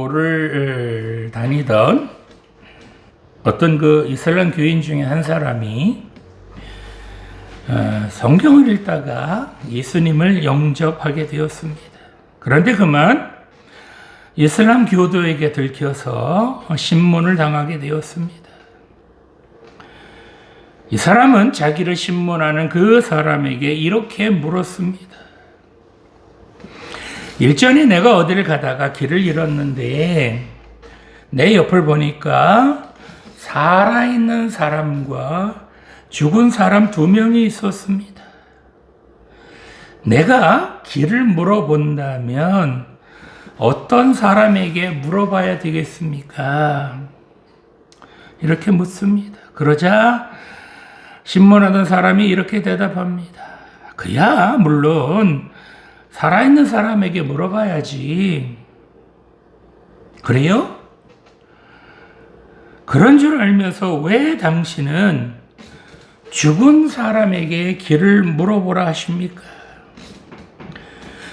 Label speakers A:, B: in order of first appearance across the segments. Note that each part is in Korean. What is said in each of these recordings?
A: 이슬람교를 다니던 어떤 그 이슬람 교인 중에 한 사람이 성경을 읽다가 예수님을 영접하게 되었습니다. 그런데 그만 이슬람 교도에게 들켜서 신문을 당하게 되었습니다. 이 사람은 자기를 신문하는 그 사람에게 이렇게 물었습니다. 일전에 내가 어디를 가다가 길을 잃었는데 내 옆을 보니까 살아있는 사람과 죽은 사람 2명이 있었습니다. 내가 길을 물어본다면 어떤 사람에게 물어봐야 되겠습니까? 이렇게 묻습니다. 그러자 신문하던 사람이 이렇게 대답합니다. 그야 물론 살아있는 사람에게 물어봐야지. 그래요? 그런 줄 알면서 왜 당신은 죽은 사람에게 길을 물어보라 하십니까?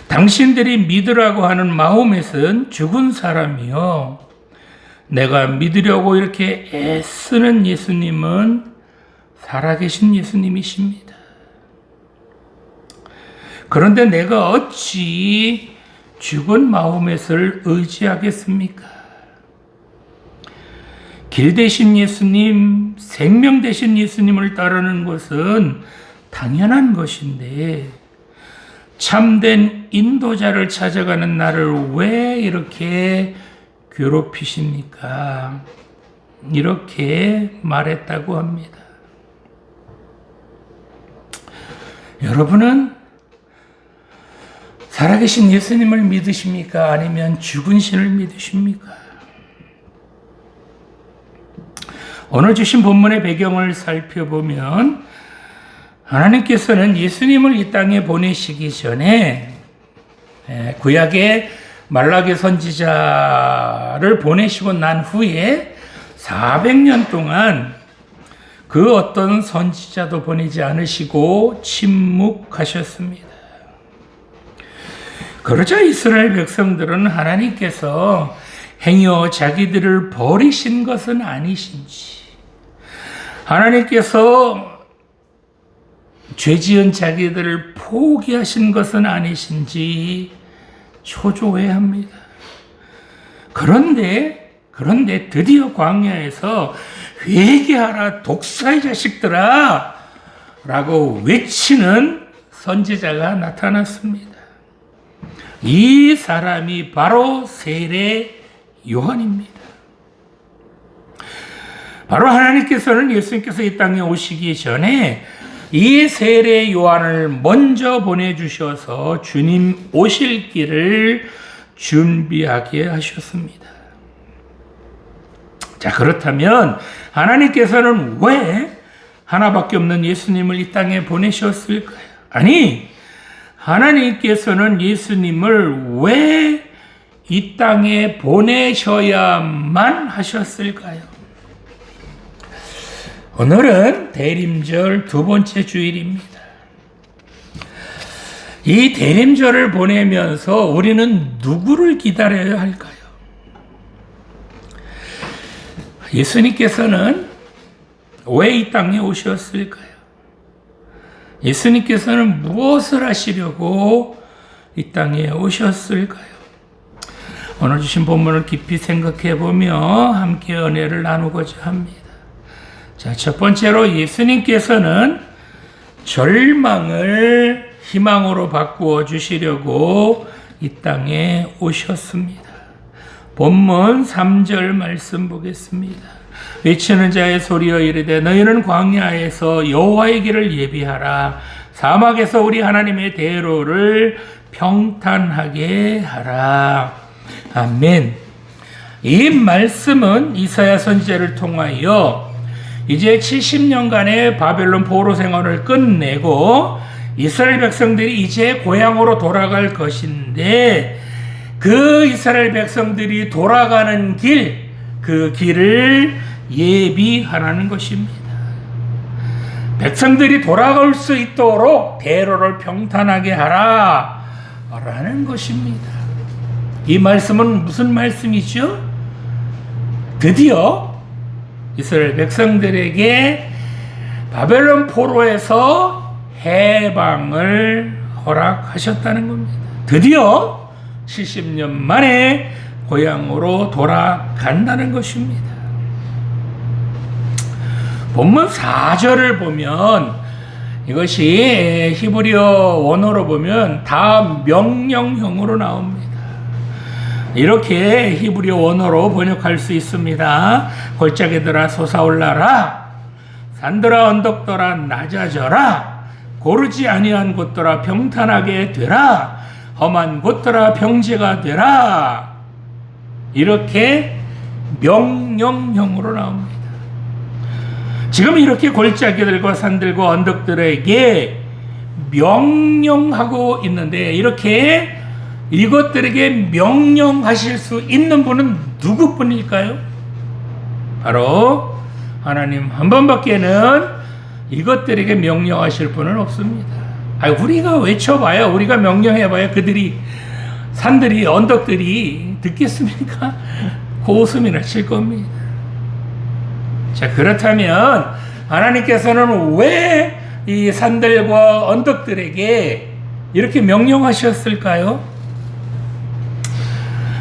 A: 당신들이 믿으라고 하는 마호멧은 죽은 사람이요. 내가 믿으려고 이렇게 애쓰는 예수님은 살아계신 예수님이십니다. 그런데 내가 어찌 죽은 마호멧을 의지하겠습니까? 길 대신 예수님, 생명 대신 예수님을 따르는 것은 당연한 것인데 참된 인도자를 찾아가는 나를 왜 이렇게 괴롭히십니까? 이렇게 말했다고 합니다. 여러분은 살아계신 예수님을 믿으십니까? 아니면 죽은 신을 믿으십니까? 오늘 주신 본문의 배경을 살펴보면 하나님께서는 예수님을 이 땅에 보내시기 전에 구약의 말라기 선지자를 보내시고 난 후에 400년 동안 그 어떤 선지자도 보내지 않으시고 침묵하셨습니다. 그러자 이스라엘 백성들은 하나님께서 행여 자기들을 버리신 것은 아니신지, 하나님께서 죄지은 자기들을 포기하신 것은 아니신지 초조해합니다. 그런데 드디어 광야에서 회개하라 독사의 자식들아 라고 외치는 선지자가 나타났습니다. 이 사람이 바로 세례 요한입니다. 바로 하나님께서는 예수님께서 이 땅에 오시기 전에 이 세례 요한을 먼저 보내주셔서 주님 오실 길을 준비하게 하셨습니다. 자, 그렇다면 하나님께서는 왜 하나밖에 없는 예수님을 이 땅에 보내셨을까요? 아니, 하나님께서는 예수님을 왜 이 땅에 보내셔야만 하셨을까요? 오늘은 대림절 2번째 주일입니다. 이 대림절을 보내면서 우리는 누구를 기다려야 할까요? 예수님께서는 왜 이 땅에 오셨을까요? 예수님께서는 무엇을 하시려고 이 땅에 오셨을까요? 오늘 주신 본문을 깊이 생각해 보며 함께 은혜를 나누고자 합니다. 자, 첫 번째로 예수님께서는 절망을 희망으로 바꾸어 주시려고 이 땅에 오셨습니다. 본문 3절 말씀 보겠습니다. 외치는 자의 소리여 이르되 너희는 광야에서 여호와의 길을 예비하라. 사막에서 우리 하나님의 대로를 평탄하게 하라. 아멘. 이 말씀은 이사야 선지자를 통하여 이제 70년간의 바벨론 포로 생활을 끝내고 이스라엘 백성들이 이제 고향으로 돌아갈 것인데 그 이스라엘 백성들이 돌아가는 길, 그 길을 예비하라는 것입니다. 백성들이 돌아갈 수 있도록 대로를 평탄하게 하라 라는 것입니다. 이 말씀은 무슨 말씀이죠? 드디어 이스라엘 백성들에게 바벨론 포로에서 해방을 허락하셨다는 겁니다. 드디어 70년 만에 고향으로 돌아간다는 것입니다. 본문 4절을 보면 이것이 히브리어 원어로 보면 다 명령형으로 나옵니다. 이렇게 히브리어 원어로 번역할 수 있습니다. 골짜기들아 솟아올라라, 산들아 언덕들아 낮아져라, 고르지 아니한 곳들아 평탄하게 되라, 험한 곳들아 평지가 되라. 이렇게 명령형으로 나옵니다. 지금 이렇게 골짜기들과 산들과 언덕들에게 명령하고 있는데, 이렇게 이것들에게 명령하실 수 있는 분은 누구뿐일까요? 바로 하나님 한 분밖에는 이것들에게 명령하실 분은 없습니다. 우리가 외쳐봐야, 우리가 명령해봐야 그들이, 산들이, 언덕들이 듣겠습니까? 고웃음이나 칠 겁니다. 자, 그렇다면 하나님께서는 왜 이 산들과 언덕들에게 이렇게 명령하셨을까요?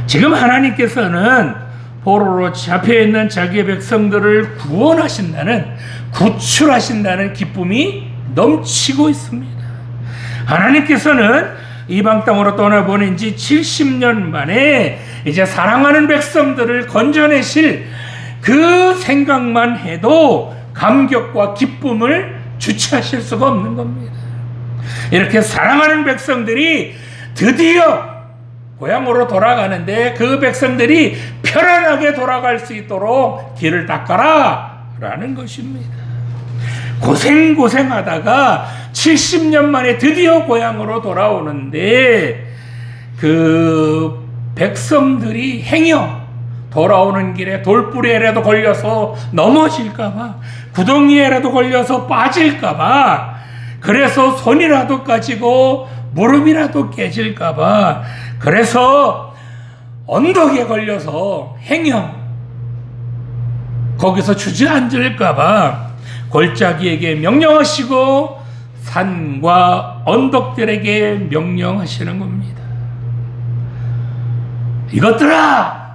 A: 지금 하나님께서는 포로로 잡혀있는 자기의 백성들을 구원하신다는, 구출하신다는 기쁨이 넘치고 있습니다. 하나님께서는 이방 땅으로 떠나보낸 지 70년 만에 이제 사랑하는 백성들을 건져내실 그 생각만 해도 감격과 기쁨을 주체하실 수가 없는 겁니다. 이렇게 사랑하는 백성들이 드디어 고향으로 돌아가는데, 그 백성들이 편안하게 돌아갈 수 있도록 길을 닦아라 라는 것입니다. 고생하다가 70년 만에 드디어 고향으로 돌아오는데, 그 백성들이 행여 돌아오는 길에 돌부리에라도 걸려서 넘어질까봐, 구덩이에라도 걸려서 빠질까봐, 그래서 손이라도 까지고 무릎이라도 깨질까봐, 그래서 언덕에 걸려서 행여 거기서 주저앉을까봐 골짜기에게 명령하시고 산과 언덕들에게 명령하시는 겁니다. 이것들아,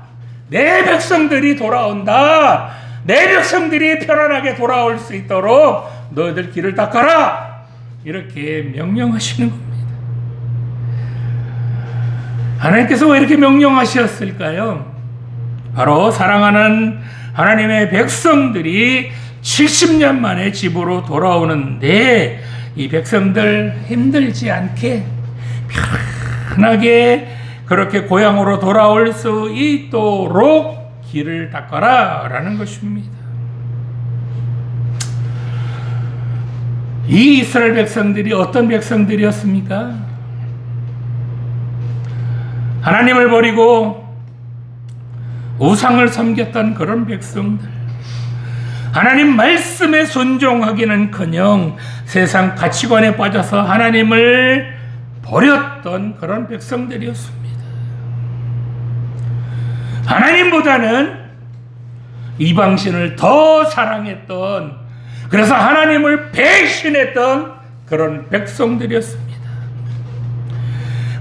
A: 내 백성들이 돌아온다. 내 백성들이 편안하게 돌아올 수 있도록 너희들 길을 닦아라. 이렇게 명령하시는 겁니다. 하나님께서 왜 이렇게 명령하셨을까요? 바로 사랑하는 하나님의 백성들이 70년 만에 집으로 돌아오는데, 이 백성들 힘들지 않게 편하게 그렇게 고향으로 돌아올 수 있도록 길을 닦아라 라는 것입니다. 이 이스라엘 백성들이 어떤 백성들이었습니까? 하나님을 버리고 우상을 섬겼던 그런 백성들, 하나님 말씀에 순종하기는커녕 세상 가치관에 빠져서 하나님을 버렸던 그런 백성들이었습니다. 하나님보다는 이방신을 더 사랑했던, 그래서 하나님을 배신했던 그런 백성들이었습니다.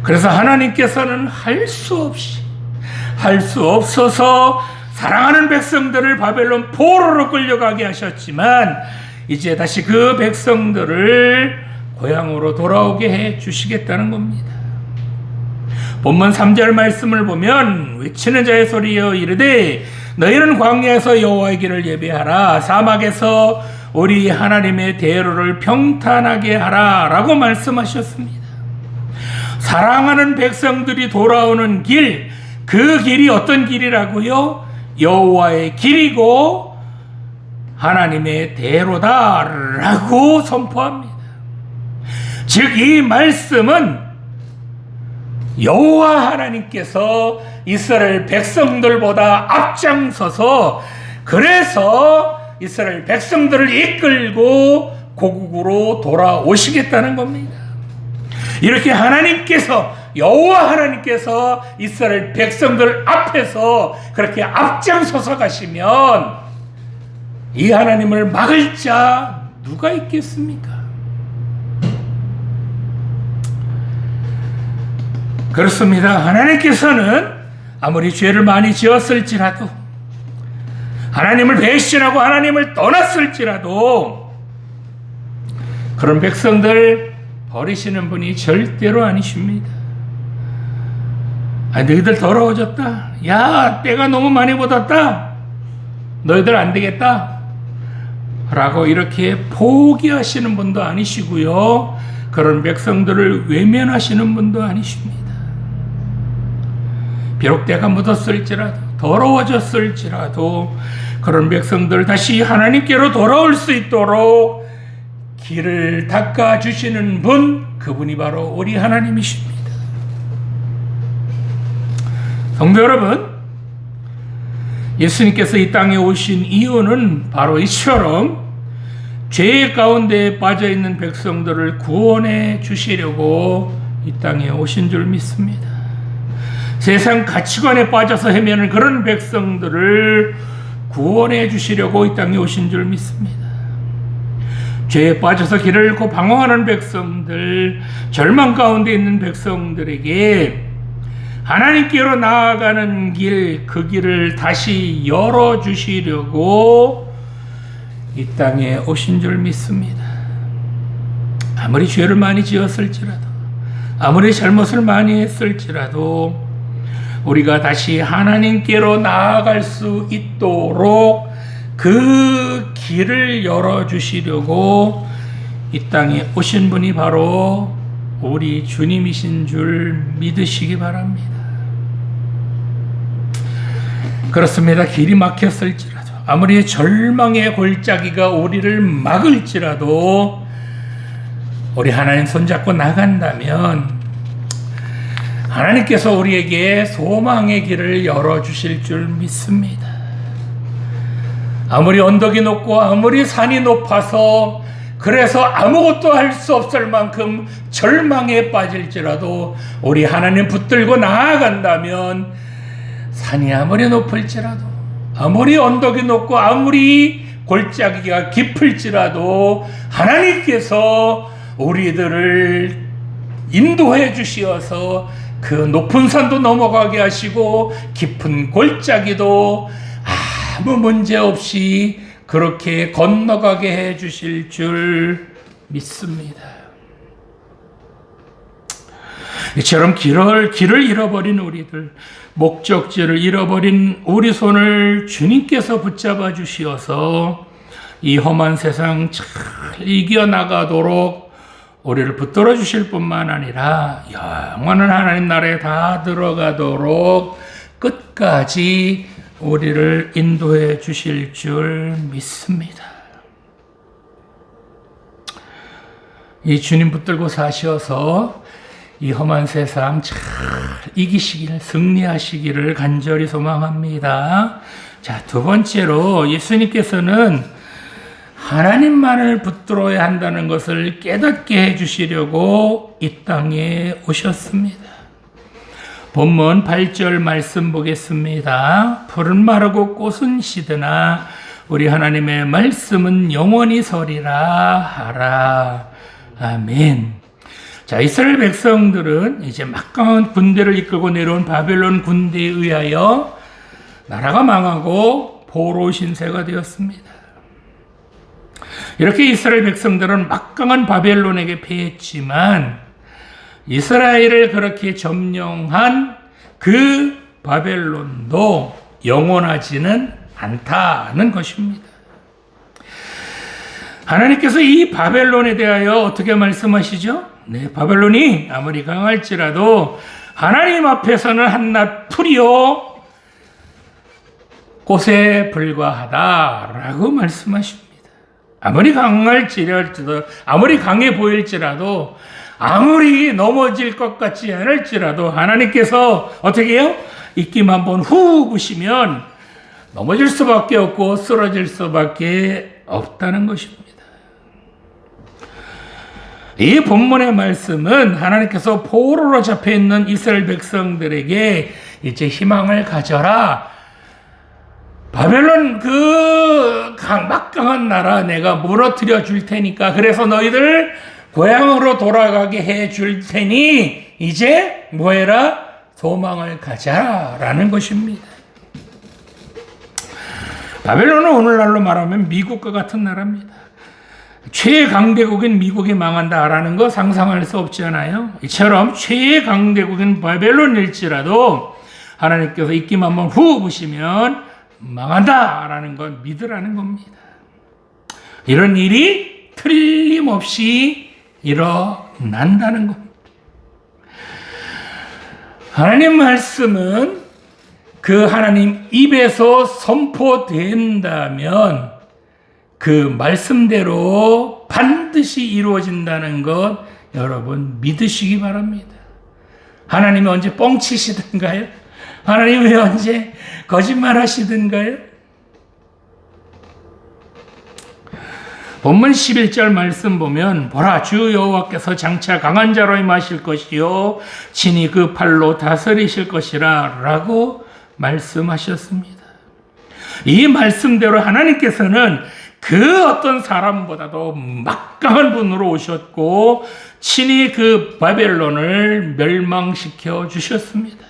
A: 그래서 하나님께서는 할 수 없어서 사랑하는 백성들을 바벨론 포로로 끌려가게 하셨지만, 이제 다시 그 백성들을 고향으로 돌아오게 해 주시겠다는 겁니다. 본문 3절 말씀을 보면, 외치는 자의 소리여 이르되 너희는 광야에서 여호와의 길을 예배하라, 사막에서 우리 하나님의 대로를 평탄하게 하라 라고 말씀하셨습니다. 사랑하는 백성들이 돌아오는 길, 그 길이 어떤 길이라고요? 여호와의 길이고 하나님의 대로다라고 선포합니다. 즉, 이 말씀은 여호와 하나님께서 이스라엘 백성들보다 앞장서서, 그래서 이스라엘 백성들을 이끌고 고국으로 돌아오시겠다는 겁니다. 이렇게 하나님께서 여호와 하나님께서 이스라엘 백성들 앞에서 그렇게 앞장서서 가시면 이 하나님을 막을 자 누가 있겠습니까? 그렇습니다. 하나님께서는 아무리 죄를 많이 지었을지라도, 하나님을 배신하고 하나님을 떠났을지라도 그런 백성들 버리시는 분이 절대로 아니십니다. 너희들 더러워졌다. 야, 때가 너무 많이 묻었다. 너희들 안 되겠다. 라고 이렇게 포기하시는 분도 아니시고요. 그런 백성들을 외면하시는 분도 아니십니다. 비록 때가 묻었을지라도, 더러워졌을지라도 그런 백성들 다시 하나님께로 돌아올 수 있도록 길을 닦아주시는 분, 그분이 바로 우리 하나님이십니다. 성도 여러분, 예수님께서 이 땅에 오신 이유는 바로 이처럼 죄 가운데 빠져있는 백성들을 구원해 주시려고 이 땅에 오신 줄 믿습니다. 세상 가치관에 빠져서 헤매는 그런 백성들을 구원해 주시려고 이 땅에 오신 줄 믿습니다. 죄에 빠져서 길을 잃고 방황하는 백성들, 절망 가운데 있는 백성들에게 하나님께로 나아가는 길, 그 길을 다시 열어주시려고 이 땅에 오신 줄 믿습니다. 아무리 죄를 많이 지었을지라도, 아무리 잘못을 많이 했을지라도 우리가 다시 하나님께로 나아갈 수 있도록 그 길을 열어주시려고 이 땅에 오신 분이 바로 우리 주님이신 줄 믿으시기 바랍니다. 그렇습니다. 길이 막혔을지라도, 아무리 절망의 골짜기가 우리를 막을지라도 우리 하나님 손잡고 나간다면 하나님께서 우리에게 소망의 길을 열어주실 줄 믿습니다. 아무리 언덕이 높고 아무리 산이 높아서 그래서 아무것도 할 수 없을 만큼 절망에 빠질지라도 우리 하나님 붙들고 나아간다면 산이 아무리 높을지라도, 아무리 언덕이 높고 아무리 골짜기가 깊을지라도 하나님께서 우리들을 인도해 주시어서 그 높은 산도 넘어가게 하시고 깊은 골짜기도 아무 문제 없이 그렇게 건너가게 해 주실 줄 믿습니다. 이처럼 길을 잃어버린 우리들, 목적지를 잃어버린 우리 손을 주님께서 붙잡아 주시어서 이 험한 세상 잘 이겨나가도록 우리를 붙들어 주실 뿐만 아니라 영원한 하나님 나라에 다 들어가도록 끝까지 우리를 인도해 주실 줄 믿습니다. 이 주님 붙들고 사셔서 이 험한 세상 잘 이기시길, 승리하시기를 간절히 소망합니다. 자, 두 번째로 예수님께서는 하나님만을 붙들어야 한다는 것을 깨닫게 해주시려고 이 땅에 오셨습니다. 본문 8절 말씀 보겠습니다. 풀은 마르고 꽃은 시드나 우리 하나님의 말씀은 영원히 서리라 하라. 아멘. 자, 이스라엘 백성들은 이제 막강한 군대를 이끌고 내려온 바벨론 군대에 의하여 나라가 망하고 포로 신세가 되었습니다. 이렇게 이스라엘 백성들은 막강한 바벨론에게 패했지만 이스라엘을 그렇게 점령한 그 바벨론도 영원하지는 않다는 것입니다. 하나님께서 이 바벨론에 대하여 어떻게 말씀하시죠? 네, 바벨론이 아무리 강할지라도 하나님 앞에서는 한낱 풀이요 꽃에 불과하다라고 말씀하십니다. 아무리 강할지라도, 아무리 강해 보일지라도, 아무리 넘어질 것 같지 않을지라도 하나님께서 어떻게 해요? 입김 한번 후 부시면 넘어질 수밖에 없고 쓰러질 수밖에 없다는 것입니다. 이 본문의 말씀은 하나님께서 포로로 잡혀 있는 이스라엘 백성들에게 이제 희망을 가져라. 바벨론 그 막강한 나라 내가 무너뜨려 줄 테니까, 그래서 너희들 고향으로 돌아가게 해 줄 테니 이제 뭐해라? 소망을 가자라는 것입니다. 바벨론은 오늘날로 말하면 미국과 같은 나라입니다. 최강대국인 미국이 망한다라는 거 상상할 수 없지 않아요? 이처럼 최강대국인 바벨론일지라도 하나님께서 입김 한번 후 부시면 망한다라는 걸 믿으라는 겁니다. 이런 일이 틀림없이 일어난다는 겁니다. 하나님 말씀은 그 하나님 입에서 선포된다면 그 말씀대로 반드시 이루어진다는 것 여러분 믿으시기 바랍니다. 하나님이 언제 뻥치시던가요? 하나님이 언제 거짓말 하시던가요? 본문 11절 말씀 보면 보라 주 여호와께서 장차 강한 자로 임하실 것이요 친히 그 팔로 다스리실 것이라 라고 말씀하셨습니다. 이 말씀대로 하나님께서는 그 어떤 사람보다도 막강한 분으로 오셨고 친히 그 바벨론을 멸망시켜 주셨습니다.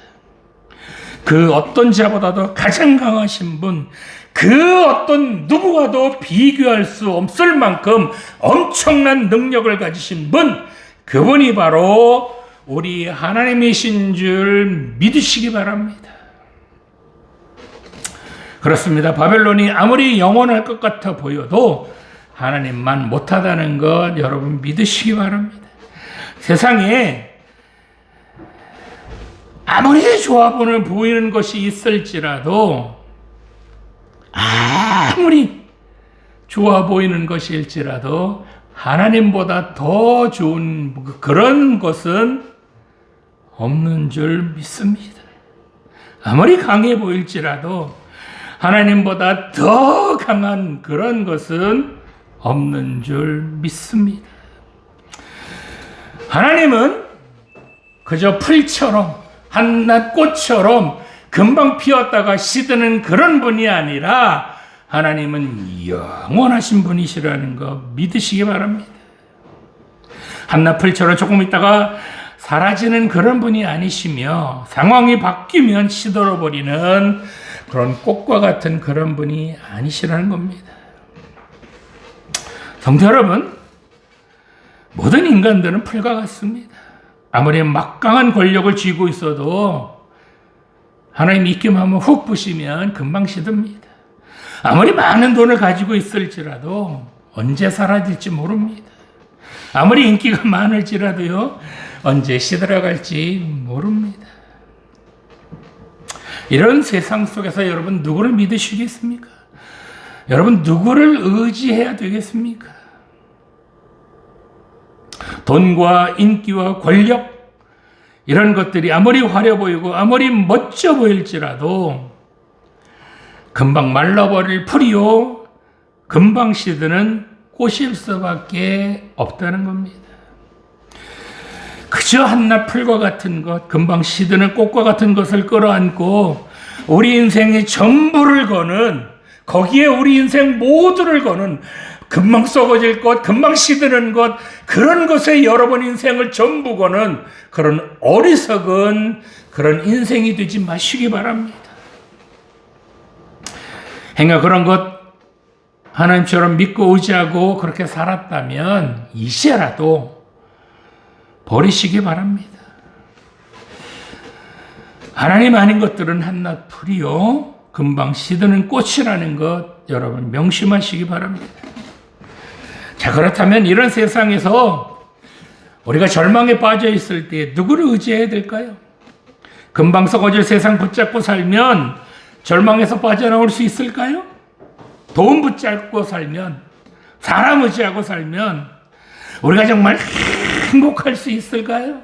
A: 그 어떤 자보다도 가장 강하신 분, 그 어떤 누구와도 비교할 수 없을 만큼 엄청난 능력을 가지신 분, 그분이 바로 우리 하나님이신 줄 믿으시기 바랍니다. 그렇습니다. 바벨론이 아무리 영원할 것 같아 보여도 하나님만 못하다는 것 여러분 믿으시기 바랍니다. 세상에 아무리 좋아 보이는 것이 있을지라도, 아무리 좋아 보이는 것일지라도 하나님보다 더 좋은 그런 것은 없는 줄 믿습니다. 아무리 강해 보일지라도 하나님보다 더 강한 그런 것은 없는 줄 믿습니다. 하나님은 그저 풀처럼 한낱 꽃처럼 금방 피었다가 시드는 그런 분이 아니라 하나님은 영원하신 분이시라는 거 믿으시기 바랍니다. 한낱 풀처럼 조금 있다가 사라지는 그런 분이 아니시며 상황이 바뀌면 시들어버리는 그런 꽃과 같은 그런 분이 아니시라는 겁니다. 성도 여러분, 모든 인간들은 풀과 같습니다. 아무리 막강한 권력을 쥐고 있어도 하나님 입김하면 훅 부시면 금방 시듭니다. 아무리 많은 돈을 가지고 있을지라도 언제 사라질지 모릅니다. 아무리 인기가 많을지라도요 언제 시들어갈지 모릅니다. 이런 세상 속에서 여러분 누구를 믿으시겠습니까? 여러분 누구를 의지해야 되겠습니까? 돈과 인기와 권력 이런 것들이 아무리 화려 보이고 아무리 멋져 보일지라도 금방 말라버릴 풀이요 금방 시드는 꽃일 수밖에 없다는 겁니다. 그저 한낱 풀과 같은 것, 금방 시드는 꽃과 같은 것을 끌어안고 우리 인생의 전부를 거는, 거기에 우리 인생 모두를 거는 금방 썩어질 것, 금방 시드는 것, 그런 것에 여러분 인생을 전부 거는 그런 어리석은 그런 인생이 되지 마시기 바랍니다. 행여 그런 것 하나님처럼 믿고 의지하고 그렇게 살았다면 이제라도 버리시기 바랍니다. 하나님 아닌 것들은 한낱 풀이요 금방 시드는 꽃이라는 것 여러분 명심하시기 바랍니다. 자, 그렇다면 이런 세상에서 우리가 절망에 빠져 있을 때 누구를 의지해야 될까요? 금방 썩어질 세상 붙잡고 살면 절망에서 빠져나올 수 있을까요? 돈 붙잡고 살면, 사람 의지하고 살면 우리가 정말 행복할 수 있을까요?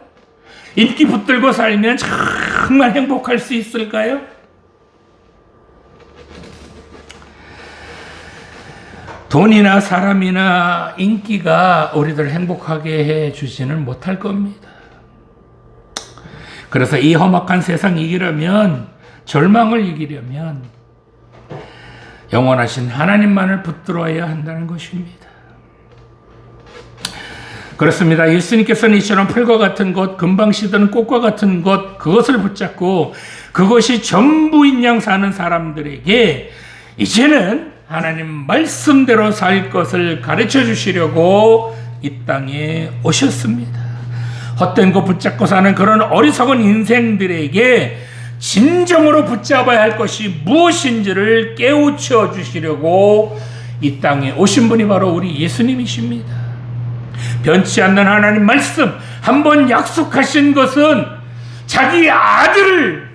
A: 인기 붙들고 살면 정말 행복할 수 있을까요? 돈이나 사람이나 인기가 우리들 행복하게 해 주지는 못할 겁니다. 그래서 이 험악한 세상 이기려면, 절망을 이기려면 영원하신 하나님만을 붙들어야 한다는 것입니다. 그렇습니다. 예수님께서는 이처럼 풀과 같은 것, 금방 시드는 꽃과 같은 것, 그것을 붙잡고 그것이 전부인 양 사는 사람들에게 이제는 하나님 말씀대로 살 것을 가르쳐 주시려고 이 땅에 오셨습니다. 헛된 거 붙잡고 사는 그런 어리석은 인생들에게 진정으로 붙잡아야 할 것이 무엇인지를 깨우쳐 주시려고 이 땅에 오신 분이 바로 우리 예수님이십니다. 변치 않는 하나님 말씀, 한번 약속하신 것은 자기 아들을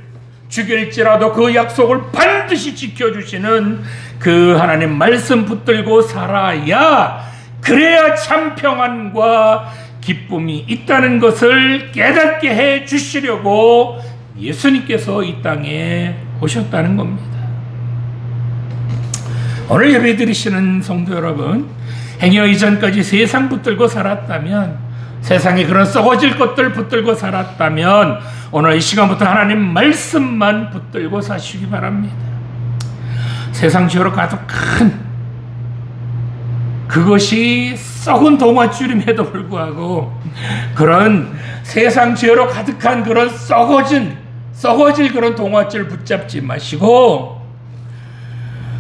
A: 죽일지라도 그 약속을 반드시 지켜주시는 그 하나님 말씀 붙들고 살아야, 그래야 참 평안과 기쁨이 있다는 것을 깨닫게 해 주시려고 예수님께서 이 땅에 오셨다는 겁니다. 오늘 예배 드리시는 성도 여러분, 행여 이전까지 세상 붙들고 살았다면, 세상에 그런 썩어질 것들 붙들고 살았다면 오늘 이 시간부터 하나님 말씀만 붙들고 사시기 바랍니다. 세상 지으로 가득한 그것이 썩은 동화줄임에도 불구하고 그런 세상 지으로 가득한 그런 썩어질 그런 동화줄 붙잡지 마시고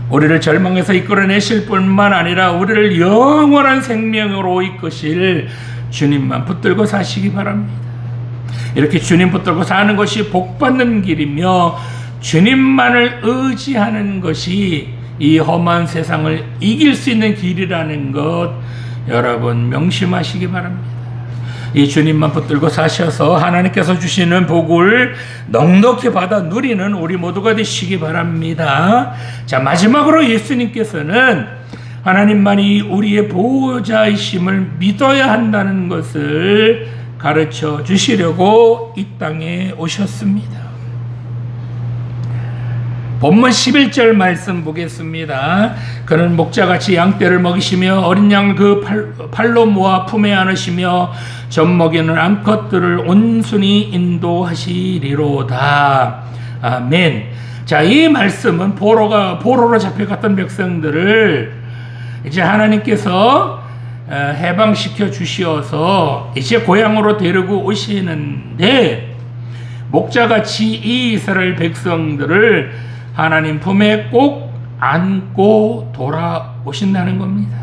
A: 우리를 절망에서 이끌어내실 뿐만 아니라 우리를 영원한 생명으로 이끄실 주님만 붙들고 사시기 바랍니다. 이렇게 주님 붙들고 사는 것이 복받는 길이며 주님만을 의지하는 것이 이 험한 세상을 이길 수 있는 길이라는 것 여러분 명심하시기 바랍니다. 이 주님만 붙들고 사셔서 하나님께서 주시는 복을 넉넉히 받아 누리는 우리 모두가 되시기 바랍니다. 자, 마지막으로 예수님께서는 하나님만이 우리의 보호자이심을 믿어야 한다는 것을 가르쳐 주시려고 이 땅에 오셨습니다. 본문 11절 말씀 보겠습니다. 그는 목자같이 양떼를 먹이시며 어린 양을 그 팔로 모아 품에 안으시며 젖먹이는 암컷들을 온순히 인도하시리로다. 아멘. 자, 이 말씀은 포로로 잡혀갔던 백성들을 이제 하나님께서 해방시켜 주시어서 이제 고향으로 데리고 오시는데, 목자같이 이 이스라엘 백성들을 하나님 품에 꼭 안고 돌아오신다는 겁니다.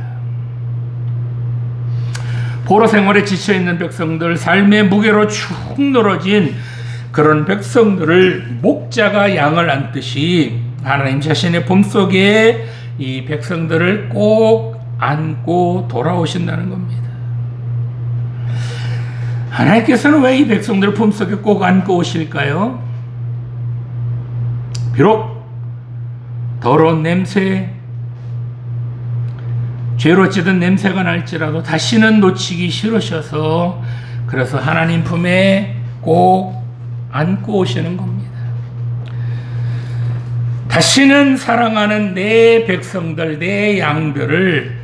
A: 포로 생활에 지쳐있는 백성들, 삶의 무게로 축 늘어진 그런 백성들을 목자가 양을 안듯이 하나님 자신의 품속에 이 백성들을 꼭 안고 돌아오신다는 겁니다. 하나님께서는 왜 이 백성들을 품속에 꼭 안고 오실까요? 비록 더러운 냄새, 죄로 찌든 냄새가 날지라도 다시는 놓치기 싫으셔서 그래서 하나님 품에 꼭 안고 오시는 겁니다. 다시는 사랑하는 내 백성들, 내 양들을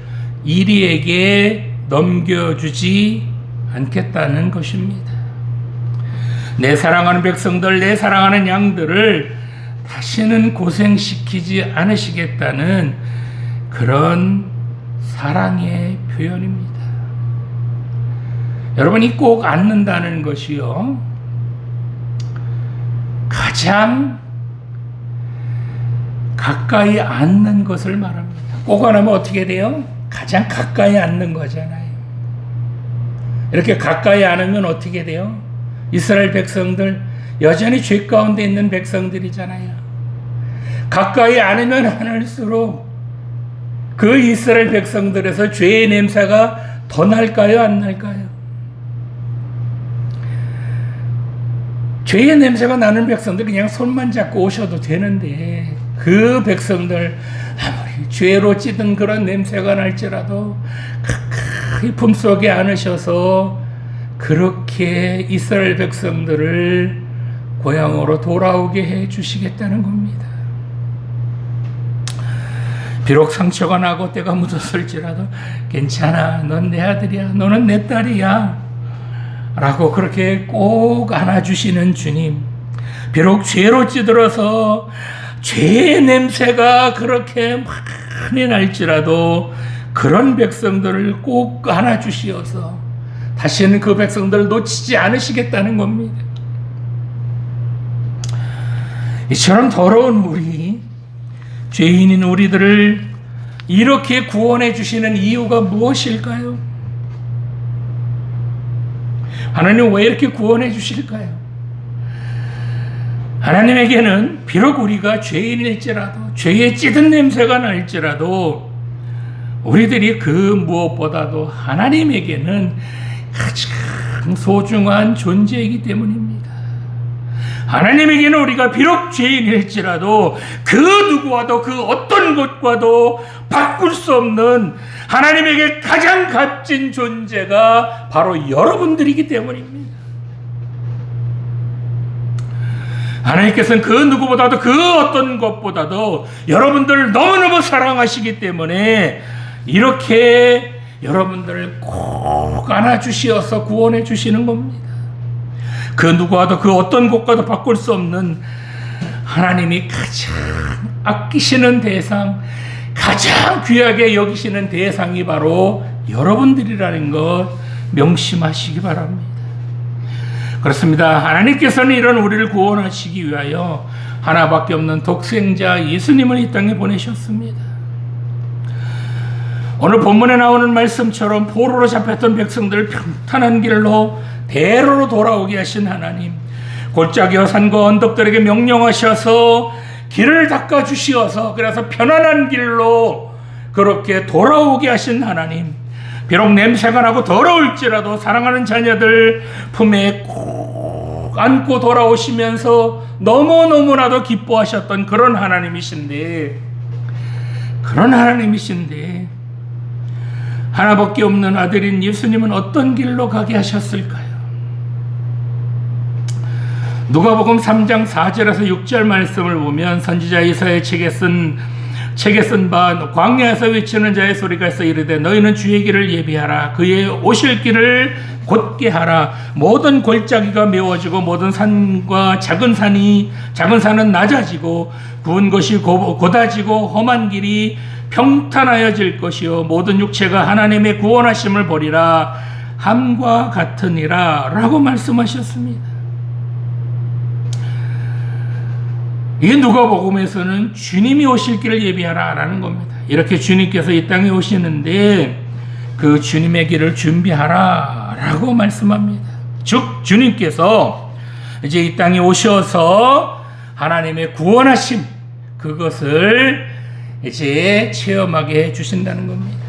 A: 이리에게 넘겨주지 않겠다는 것입니다. 내 사랑하는 백성들, 내 사랑하는 양들을 다시는 고생시키지 않으시겠다는 그런 사랑의 표현입니다. 여러분이 꼭 안는다는 것이요, 가장 가까이 안는 것을 말합니다. 꼭 안으면 어떻게 돼요? 가장 가까이 안는 거잖아요. 이렇게 가까이 안으면 어떻게 돼요? 이스라엘 백성들 여전히 죄 가운데 있는 백성들이잖아요. 가까이 안으면 안을수록 그 이스라엘 백성들에서 죄의 냄새가 더 날까요? 안 날까요? 죄의 냄새가 나는 백성들 그냥 손만 잡고 오셔도 되는데, 그 백성들 아무리 죄로 찌든 그런 냄새가 날지라도 가까이 품속에 안으셔서 그렇게 이스라엘 백성들을 고향으로 돌아오게 해 주시겠다는 겁니다. 비록 상처가 나고 때가 묻었을지라도 괜찮아, 넌 내 아들이야, 너는 내 딸이야 라고 그렇게 꼭 안아주시는 주님, 비록 죄로 찌들어서 죄의 냄새가 그렇게 많이 날지라도 그런 백성들을 꼭 안아주시어서 다시는 그 백성들을 놓치지 않으시겠다는 겁니다. 이처럼 더러운 우리, 죄인인 우리들을 이렇게 구원해 주시는 이유가 무엇일까요? 하나님 왜 이렇게 구원해 주실까요? 하나님에게는 비록 우리가 죄인일지라도, 죄의 찌든 냄새가 날지라도 우리들이 그 무엇보다도 하나님에게는 가장 소중한 존재이기 때문입니다. 하나님에게는 우리가 비록 죄인일지라도 그 누구와도 그 어떤 것과도 바꿀 수 없는 하나님에게 가장 값진 존재가 바로 여러분들이기 때문입니다. 하나님께서는 그 누구보다도 그 어떤 것보다도 여러분들을 너무너무 사랑하시기 때문에 이렇게 여러분들을 꼭 안아주시어서 구원해 주시는 겁니다. 그 누구와도 그 어떤 것과도 바꿀 수 없는 하나님이 가장 아끼시는 대상, 가장 귀하게 여기시는 대상이 바로 여러분들이라는 것 명심하시기 바랍니다. 그렇습니다. 하나님께서는 이런 우리를 구원하시기 위하여 하나밖에 없는 독생자 예수님을 이 땅에 보내셨습니다. 오늘 본문에 나오는 말씀처럼 포로로 잡혔던 백성들을 평탄한 길로 대로로 돌아오게 하신 하나님, 골짜기와 산과 언덕들에게 명령하셔서 길을 닦아주시어서 그래서 편안한 길로 그렇게 돌아오게 하신 하나님, 비록 냄새가 나고 더러울지라도 사랑하는 자녀들 품에 꼭 안고 돌아오시면서 너무너무나도 기뻐하셨던 그런 하나님이신데 하나밖에 없는 아들인 예수님은 어떤 길로 가게 하셨을까요? 누가복음 3장 4절에서 6절 말씀을 보면 선지자 이사야의 책에 쓴 바 광야에서 외치는 자의 소리가 있어 이르되 너희는 주의 길을 예비하라, 그의 오실 길을 곧게 하라. 모든 골짜기가 메워지고 모든 산과 작은 산은 낮아지고 구은 것이 곧아지고 험한 길이 평탄하여질 것이요 모든 육체가 하나님의 구원하심을 보리라 함과 같으니라 라고 말씀하셨습니다. 이 누가복음에서는 주님이 오실 길을 예비하라 라는 겁니다. 이렇게 주님께서 이 땅에 오시는데 그 주님의 길을 준비하라 라고 말씀합니다. 즉 주님께서 이제 이 땅에 오셔서 하나님의 구원하심, 그것을 이제 체험하게 해주신다는 겁니다.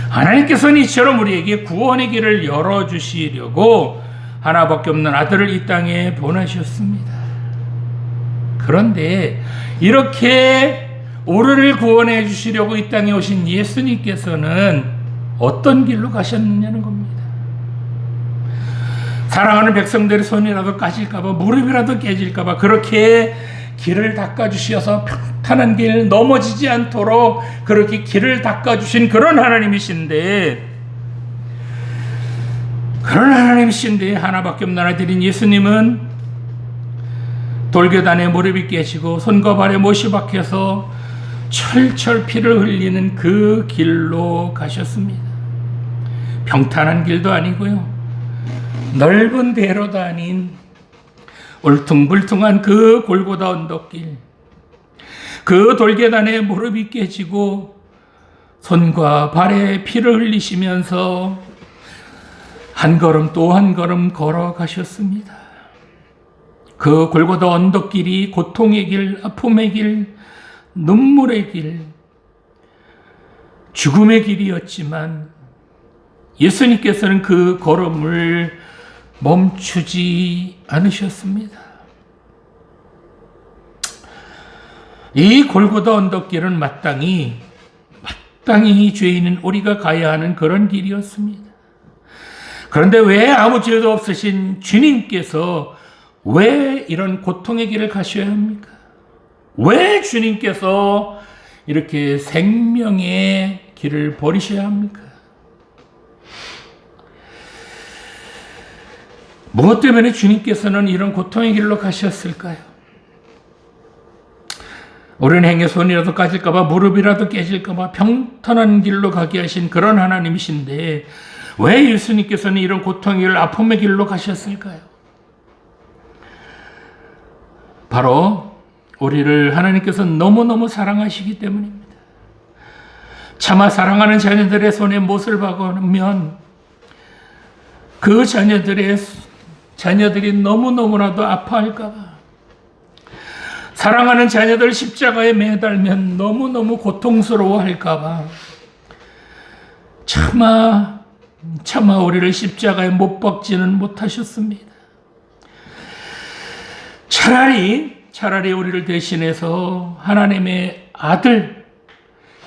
A: 하나님께서는 이처럼 우리에게 구원의 길을 열어주시려고 하나밖에 없는 아들을 이 땅에 보내셨습니다. 그런데 이렇게 우리를 구원해 주시려고 이 땅에 오신 예수님께서는 어떤 길로 가셨느냐는 겁니다. 사랑하는 백성들의 손이라도 까질까봐, 무릎이라도 깨질까봐 그렇게 길을 닦아주셔서 평탄한 길, 넘어지지 않도록 그렇게 길을 닦아주신 그런 하나님이신데 하나밖에 없는 아들인 예수님은 돌교단에 무릎이 깨지고 손과 발에 못이 박혀서 철철 피를 흘리는 그 길로 가셨습니다. 평탄한 길도 아니고요, 넓은 대로도 아닌 울퉁불퉁한 그 골고다 언덕길, 그 돌계단에 무릎이 깨지고 손과 발에 피를 흘리시면서 한 걸음 또 한 걸음 걸어가셨습니다. 그 골고다 언덕길이 고통의 길, 아픔의 길, 눈물의 길, 죽음의 길이었지만 예수님께서는 그 걸음을 멈추지 않으셨습니다. 이 골고다 언덕길은 마땅히 죄인인 우리가 가야 하는 그런 길이었습니다. 그런데 왜 아무 죄도 없으신 주님께서 왜 이런 고통의 길을 가셔야 합니까? 왜 주님께서 이렇게 생명의 길을 버리셔야 합니까? 무엇 때문에 주님께서는 이런 고통의 길로 가셨을까요? 오른 행에 손이라도 까질까봐, 무릎이라도 깨질까봐 평탄한 길로 가게 하신 그런 하나님이신데 왜 예수님께서는 이런 고통의 길, 아픔의 길로 가셨을까요? 바로 우리를 하나님께서 너무너무 사랑하시기 때문입니다. 차마 사랑하는 자녀들의 손에 못을 박으면 그 자녀들이 너무너무나도 아파할까봐, 사랑하는 자녀들 십자가에 매달면 너무너무 고통스러워할까봐 차마 우리를 십자가에 못 박지는 못하셨습니다. 차라리 우리를 대신해서 하나님의 아들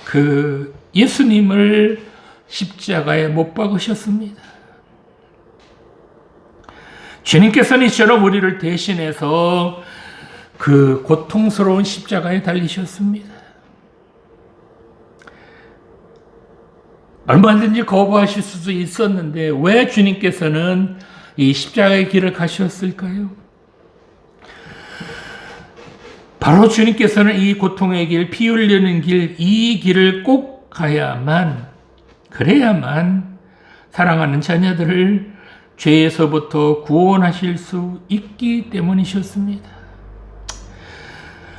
A: 그 예수님을 십자가에 못 박으셨습니다. 주님께서는 이처럼 우리를 대신해서 그 고통스러운 십자가에 달리셨습니다. 얼마든지 거부하실 수도 있었는데 왜 주님께서는 이 십자가의 길을 가셨을까요? 바로 주님께서는 이 고통의 길, 피 흘리는 길, 이 길을 꼭 그래야만 사랑하는 자녀들을 죄에서부터 구원하실 수 있기 때문이셨습니다.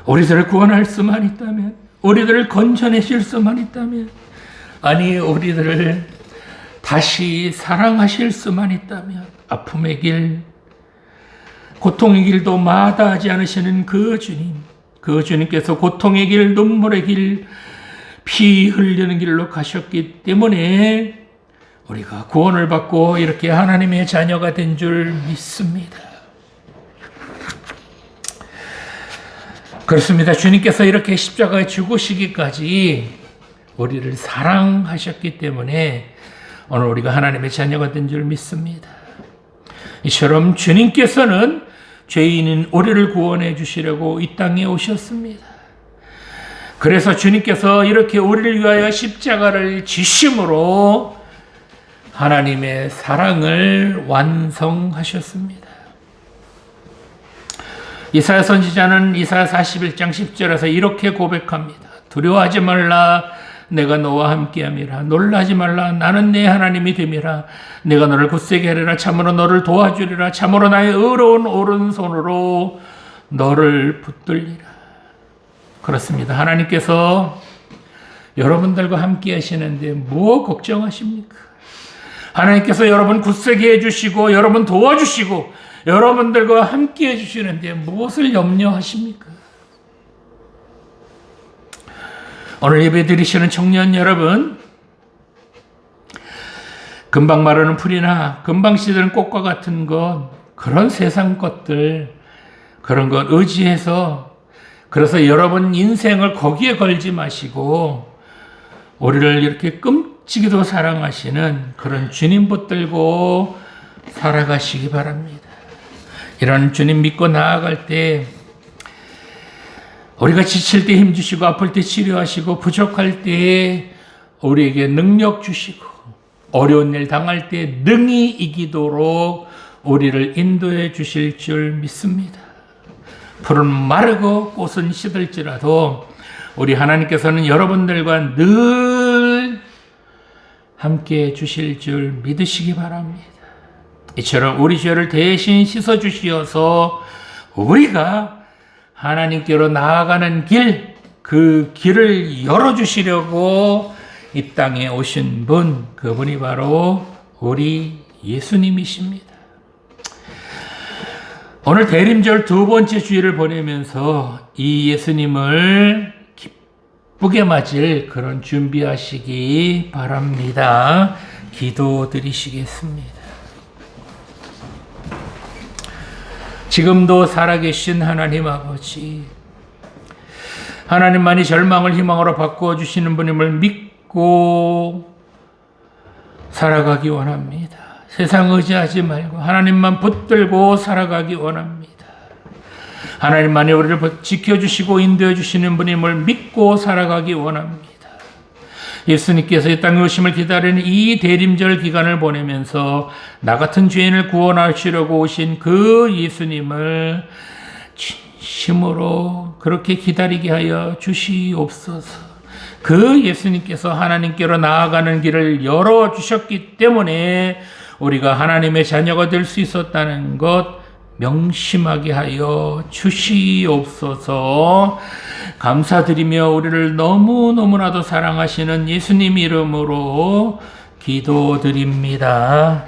A: 우리들을 구원할 수만 있다면, 우리들을 건져내실 수만 있다면, 아니 우리들을 다시 사랑하실 수만 있다면, 아픔의 길, 고통의 길도 마다하지 않으시는 그 주님께서 고통의 길, 눈물의 길, 피 흘리는 길로 가셨기 때문에 우리가 구원을 받고 이렇게 하나님의 자녀가 된 줄 믿습니다. 그렇습니다. 주님께서 이렇게 십자가에 죽으시기까지 우리를 사랑하셨기 때문에 오늘 우리가 하나님의 자녀가 된 줄 믿습니다. 이처럼 주님께서는 죄인인 우리를 구원해 주시려고 이 땅에 오셨습니다. 그래서 주님께서 이렇게 우리를 위하여 십자가를 지심으로 하나님의 사랑을 완성하셨습니다. 이사야 선지자는 이사야 41장 10절에서 이렇게 고백합니다. 두려워하지 말라, 내가 너와 함께함이라. 놀라지 말라, 나는 내 하나님이 됨이라. 내가 너를 굳세게 하리라. 참으로 너를 도와주리라. 참으로 나의 의로운 오른손으로 너를 붙들리라. 그렇습니다. 하나님께서 여러분들과 함께 하시는데 뭐 걱정하십니까? 하나님께서 여러분 굳세게 해주시고 여러분 도와주시고 여러분들과 함께 해주시는데 무엇을 염려하십니까? 오늘 예배 드리시는 청년 여러분, 금방 마르는 풀이나 금방 시드는 꽃과 같은 것, 그런 세상 것들, 그런 것 의지해서, 그래서 여러분 인생을 거기에 걸지 마시고 우리를 이렇게 끔찍이도 사랑하시는 그런 주님 붙들고 살아가시기 바랍니다. 이런 주님 믿고 나아갈 때 우리가 지칠 때 힘주시고 아플 때 치료하시고 부족할 때 우리에게 능력 주시고 어려운 일 당할 때 능히 이기도록 우리를 인도해 주실 줄 믿습니다. 풀은 마르고 꽃은 시들지라도 우리 하나님께서는 여러분들과 늘 함께 주실 줄 믿으시기 바랍니다. 이처럼 우리 죄를 대신 씻어 주시어서 우리가 하나님께로 나아가는 길, 그 길을 열어주시려고 이 땅에 오신 분, 그분이 바로 우리 예수님이십니다. 오늘 대림절 두 번째 주일을 보내면서 이 예수님을 기쁘게 맞을 그런 준비하시기 바랍니다. 기도드리시겠습니다. 지금도 살아계신 하나님 아버지, 하나님만이 절망을 희망으로 바꿔주시는 분임을 믿고 살아가기 원합니다. 세상 의지하지 말고 하나님만 붙들고 살아가기 원합니다. 하나님만이 우리를 지켜주시고 인도해 주시는 분임을 믿고 살아가기 원합니다. 예수님께서 이 땅에 오심을 기다리는 이 대림절 기간을 보내면서 나 같은 죄인을 구원하시려고 오신 그 예수님을 진심으로 그렇게 기다리게 하여 주시옵소서. 그 예수님께서 하나님께로 나아가는 길을 열어주셨기 때문에 우리가 하나님의 자녀가 될 수 있었다는 것 명심하게 하여 주시옵소서. 감사드리며 우리를 너무너무나도 사랑하시는 예수님 이름으로 기도드립니다.